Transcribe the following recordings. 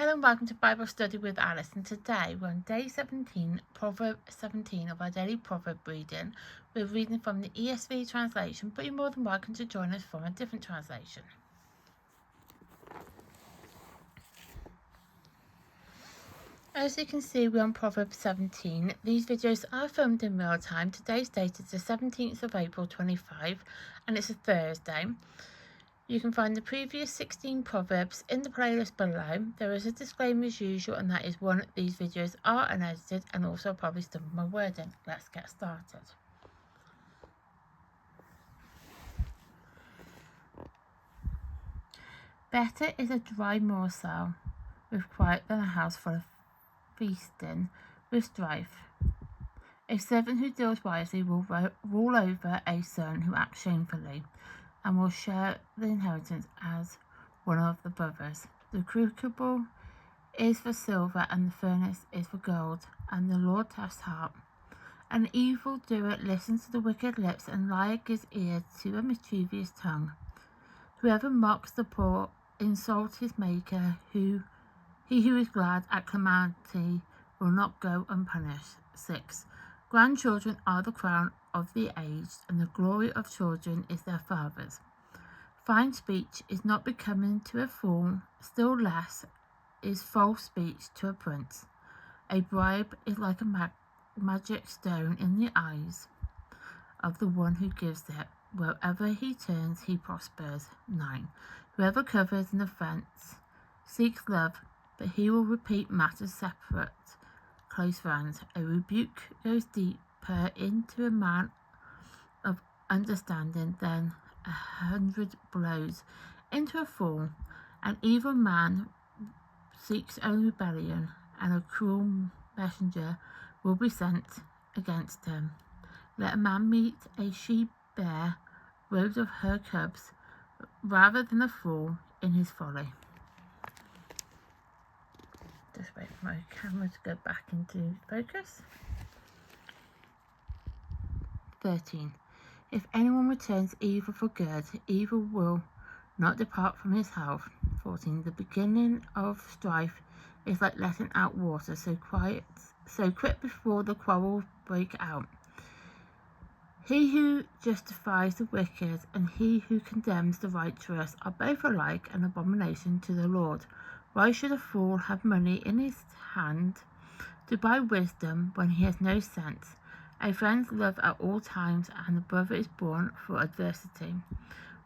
Hello and welcome to Bible Study with Alice, and today we're on day 17, Proverb 17 of our daily proverb reading. We're reading from the ESV translation, but you're more than welcome to join us from a different translation. As you can see, we're on Proverbs 17. These videos are filmed in real time. Today's date is the 17th of April 25 and it's a Thursday. You can find the previous 16 Proverbs in the playlist below. There is a disclaimer as usual, and that is one, these videos are unedited and also probably some of my wording. Let's get started. Better is a dry morsel with quiet than a house full of feasting with strife. A servant who deals wisely will rule over a son who acts shamefully, and will share the inheritance as one of the brothers. The crucible is for silver, and the furnace is for gold, and the Lord tests heart. An evildoer listens to the wicked lips, and liar gives ear to a mischievous tongue. Whoever mocks the poor insults his maker. He who is glad at calamity will not go unpunished. 6. Grandchildren are the crown of the aged, and the glory of children is their fathers. Fine speech is not becoming to a fool, still less is false speech to a prince. A bribe is like a magic stone in the eyes of the one who gives it. Wherever he turns, he prospers. 9. Whoever covers an offence seeks love, but he will repeat matters separate close friends. A rebuke goes deeper into a man of understanding than 100 blows into a fool. An evil man seeks only rebellion, and a cruel messenger will be sent against him. Let a man meet a she-bear robed of her cubs, rather than a fool in his folly. Just wait for my camera to go back into focus. 13. If anyone returns evil for good, evil will not depart from his house. 14. The beginning of strife is like letting out water, so quick before the quarrels break out. He who justifies the wicked and he who condemns the righteous are both alike an abomination to the Lord. Why should a fool have money in his hand to buy wisdom when he has no sense? A friend's love at all times, and a brother is born for adversity.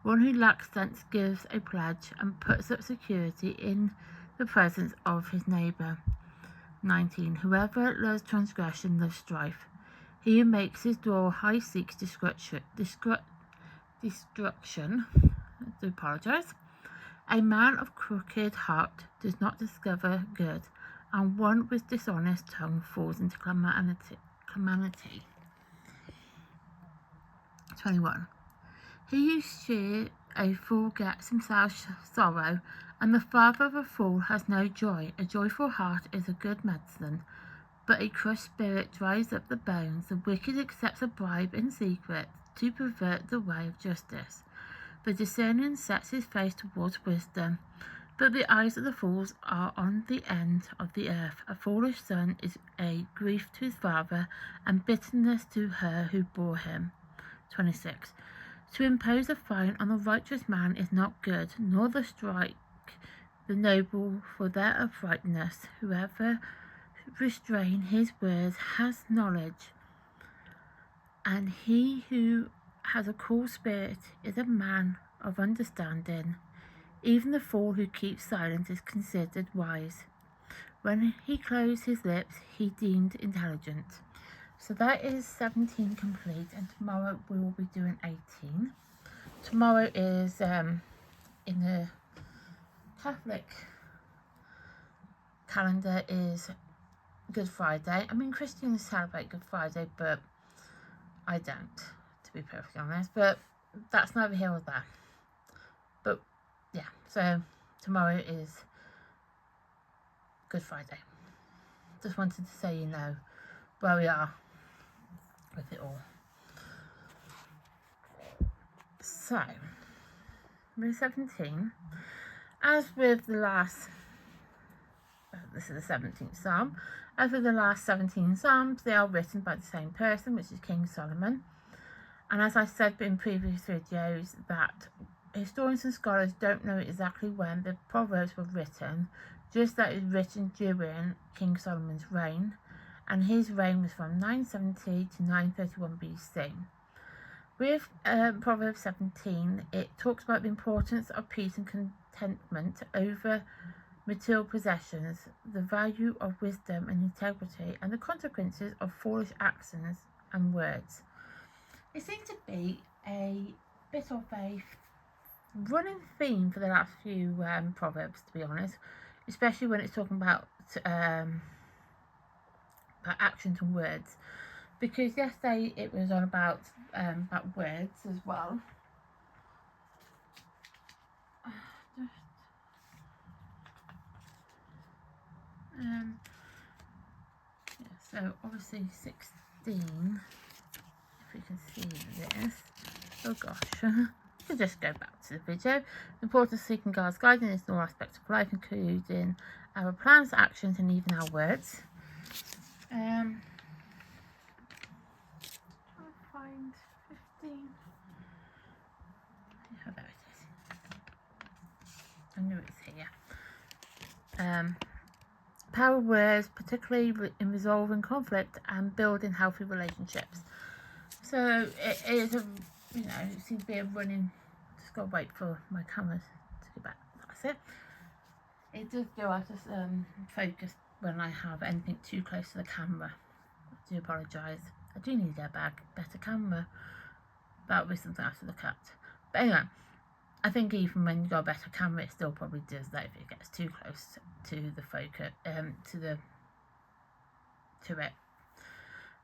One who lacks sense gives a pledge and puts up security in the presence of his neighbour. 19. Whoever loves transgression loves strife. He who makes his door high seeks destruction. I do apologise. A man of crooked heart does not discover good, and one with dishonest tongue falls into calamity. 21. He who shears a fool gets himself sorrow, and the father of a fool has no joy. A joyful heart is a good medicine, but a crushed spirit dries up the bones. The wicked accepts a bribe in secret to pervert the way of justice. The discerning sets his face towards wisdom, but the eyes of the fools are on the end of the earth. A foolish son is a grief to his father, and bitterness to her who bore him. 26. To impose a fine on a righteous man is not good, nor to strike the noble for their uprightness. Whoever restrains his words has knowledge, and he who has a cool spirit is a man of understanding. Even the fool who keeps silent is considered wise. When he closed his lips, he deemed intelligent. So that is 17 complete, and tomorrow we will be doing 18. Tomorrow is in the Catholic calendar is Good Friday. I mean, Christians celebrate Good Friday, but I don't, to be perfectly honest. But that's neither here or there. But yeah, so tomorrow is Good Friday. Just wanted to say, where we are with it all. So, we're 17. As with the last this is the 17th Psalm. As for the last 17 Psalms, they are written by the same person, which is King Solomon. And as I said in previous videos, that historians and scholars don't know exactly when the Proverbs were written, just that it was written during King Solomon's reign, and his reign was from 970 to 931 BC. With Proverbs 17, it talks about the importance of peace and contentment over material possessions, the value of wisdom and integrity, and the consequences of foolish actions and words. It seems to be a bit of a running theme for the last few Proverbs, to be honest, especially when it's talking about actions and words. Because yesterday it was on about words as well. So obviously 16, if we can see this. Oh gosh, we'll just go back to the video. The importance of seeking God's guidance in all aspects of life, including our plans, actions, and even our words. I'll find 15. Oh, there it is. I knew it was here. Power words, particularly in resolving conflict and building healthy relationships. So it is it seems to be a running. Just gotta wait for my camera to go back. That's it. It does go out of focus when I have anything too close to the camera. I do apologise. I do need a better camera. That would be something I have to look at. But anyway, I think even when you got a better camera, it still probably does that if it gets too close to the focus, to it.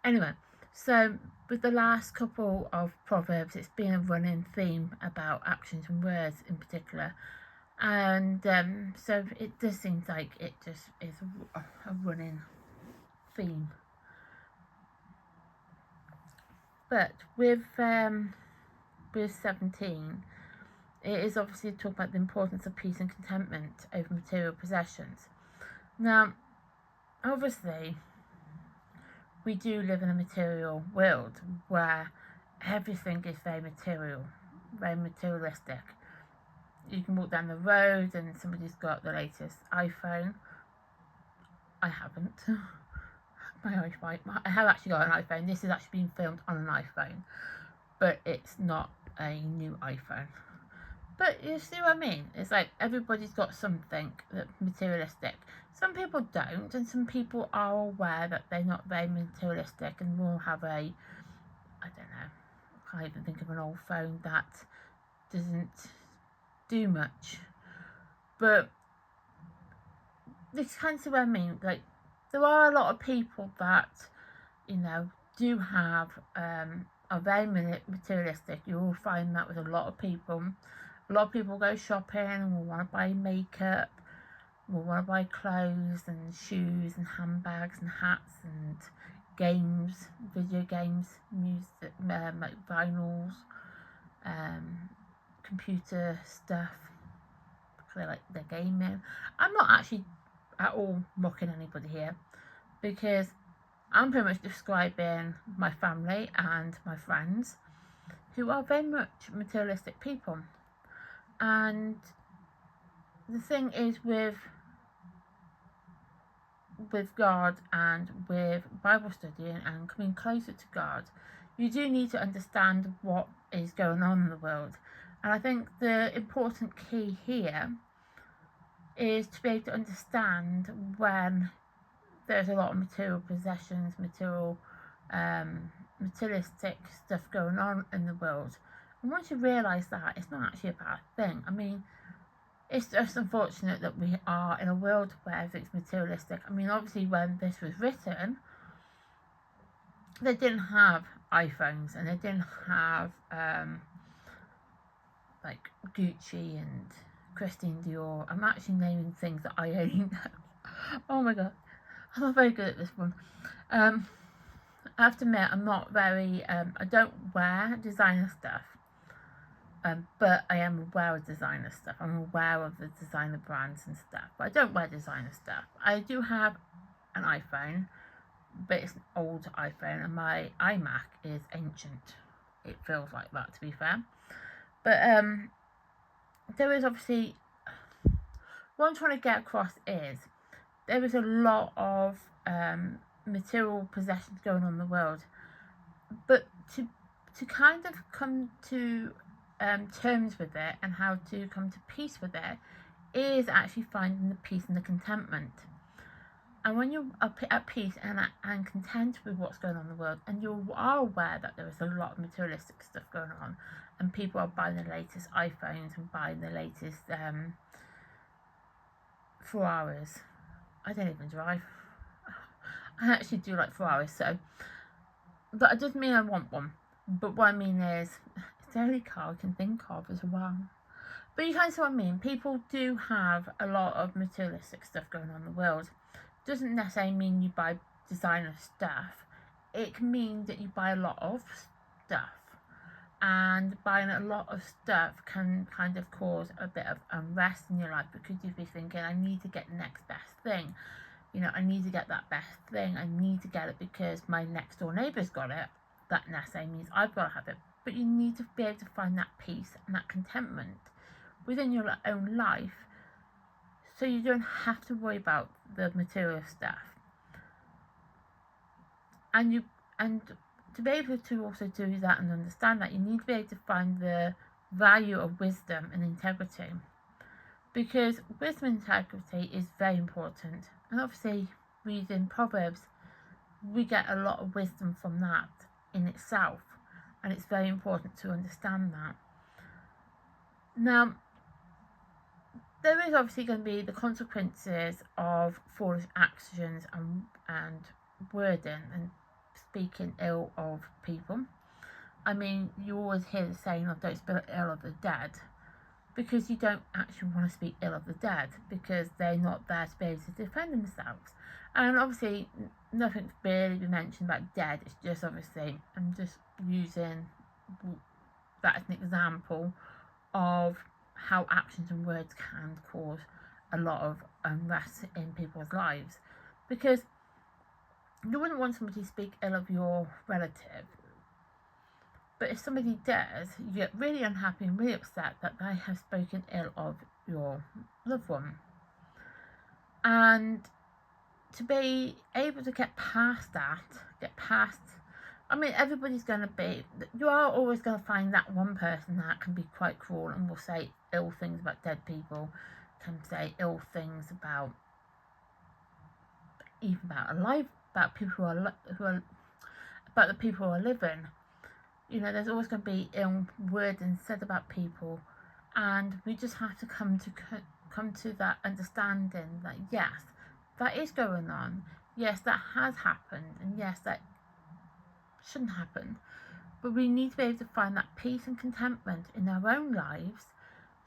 Anyway, so with the last couple of Proverbs, it's been a running theme about actions and words in particular, and so it just seems like it just is a running theme. But with 17, it is obviously talking about the importance of peace and contentment over material possessions. Now, obviously, we do live in a material world where everything is very material, very materialistic. You can walk down the road and somebody's got the latest iPhone. I haven't. I have actually got an iPhone. This is actually being filmed on an iPhone, but it's not a new iPhone. But you see what I mean? It's like everybody's got something that's materialistic. Some people don't, and some people are aware that they're not very materialistic and will have I don't know, I can't even think of an old phone that doesn't do much. But this kind of what I mean, like there are a lot of people that, do have are very materialistic. You will find that with a lot of people. A lot of people go shopping and will want to buy makeup, will want to buy clothes and shoes and handbags and hats and games, video games, music, like vinyls, computer stuff. They like the gaming. I'm not actually at all mocking anybody here, because I'm pretty much describing my family and my friends who are very much materialistic people. And the thing is with God and with Bible studying and coming closer to God, you do need to understand what is going on in the world. And I think the important key here is to be able to understand when there's a lot of material possessions, materialistic stuff going on in the world. And once you realise that, it's not actually a bad thing. I mean, it's just unfortunate that we are in a world where everything's materialistic. I mean, obviously when this was written, they didn't have iPhones and they didn't have like Gucci and Christian Dior. I'm actually naming things that I only know. Oh my god, I'm not very good at this one. I have to admit, I'm not very, I don't wear designer stuff. But I am aware of designer stuff. I'm aware of the designer brands and stuff. But I don't wear designer stuff. I do have an iPhone, but it's an old iPhone, and my iMac is ancient. It feels like that, to be fair. But there is obviously, what I'm trying to get across is there is a lot of material possessions going on in the world, but to kind of come to terms with it and how to come to peace with it is actually finding the peace and the contentment. And when you're at peace and content with what's going on in the world, and you are aware that there is a lot of materialistic stuff going on, and people are buying the latest iPhones and buying the latest Ferraris. I don't even drive. I actually do like Ferraris, so that doesn't mean I want one. But what I mean is, it's the only car I can think of as well. But you kind of see what I mean. People do have a lot of materialistic stuff going on in the world. Doesn't necessarily mean you buy designer stuff. It can mean that you buy a lot of stuff, and buying a lot of stuff can kind of cause a bit of unrest in your life, because you'll be thinking, I need to get the next best thing. I need to get that best thing. I need to get it because my next door neighbour's got it. That necessarily means I've got to have it. But you need to be able to find that peace and that contentment within your own life, so you don't have to worry about the material stuff. And to be able to also do that and understand that, you need to be able to find the value of wisdom and integrity, because wisdom and integrity is very important. And obviously, reading Proverbs, we get a lot of wisdom from that in itself, and it's very important to understand that. Now, there is obviously going to be the consequences of foolish actions and wording and speaking ill of people. I mean, you always hear the saying of don't speak ill of the dead, because you don't actually want to speak ill of the dead, because they're not there to be able to defend themselves. And obviously, nothing's really been mentioned about dead. It's just, obviously, I'm just using that as an example of how actions and words can cause a lot of unrest in people's lives. Because you wouldn't want somebody to speak ill of your relative, but if somebody does, you get really unhappy and really upset that they have spoken ill of your loved one. And to be able to get past, I mean, everybody's going to be, you are always going to find that one person that can be quite cruel and will say ill things about dead people, can say ill things about, even about alive, about people who are about the people who are living. There's always going to be ill words said about people, and we just have to come to that understanding that yes, that is going on, yes, that has happened, and yes, that shouldn't happen. But we need to be able to find that peace and contentment in our own lives,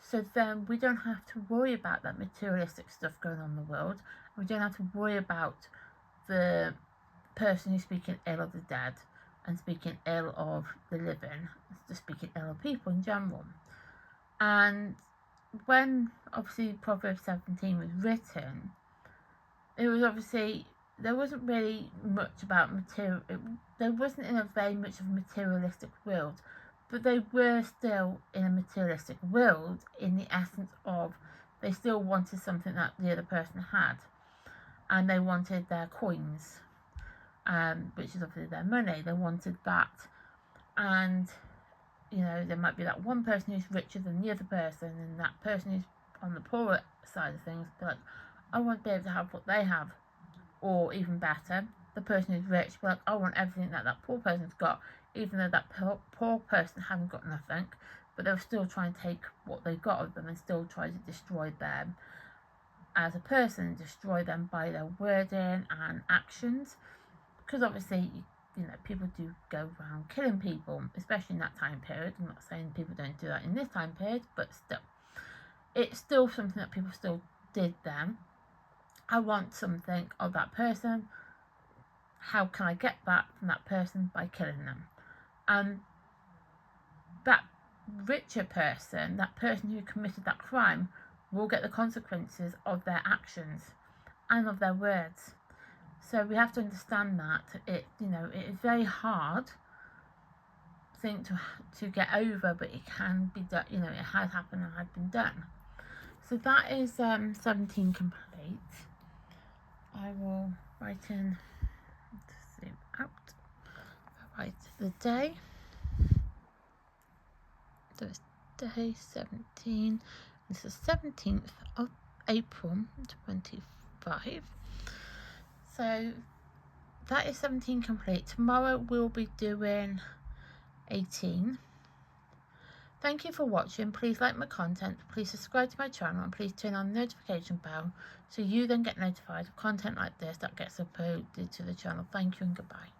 so then we don't have to worry about that materialistic stuff going on in the world. We don't have to worry about the person who's speaking ill of the dead and speaking ill of the living, just speaking ill of people in general. And when obviously Proverbs 17 was written, it was obviously, there wasn't really much about material. There wasn't in a very much of a materialistic world, but they were still in a materialistic world in the essence of they still wanted something that the other person had, and they wanted their coins, which is obviously their money. They wanted that, and there might be that one person who's richer than the other person, and that person who's on the poorer side of things, be like, I want to be able to have what they have. Or even better, the person who's rich, be like, I want everything that poor person's got, even though that poor person hasn't got nothing, but they'll still try and take what they've got of them and still try to destroy them as a person, destroy them by their wording and actions. Because obviously, people do go around killing people, especially in that time period. I'm not saying people don't do that in this time period, but still, it's still something that people still did then. I want something of that person. How can I get that from that person? By killing them. That richer person, that person who committed that crime, will get the consequences of their actions and of their words. So we have to understand that it is very hard thing to get over, but it can be done. It has happened and has been done. So that is 17 complete. I will write in, zoom out, write the day. So it's day 17. This is 17th of April 25. So that is 17 complete. Tomorrow we'll be doing 18. Thank you for watching. Please like my content, please subscribe to my channel, and please turn on the notification bell so you then get notified of content like this that gets uploaded to the channel. Thank you and goodbye.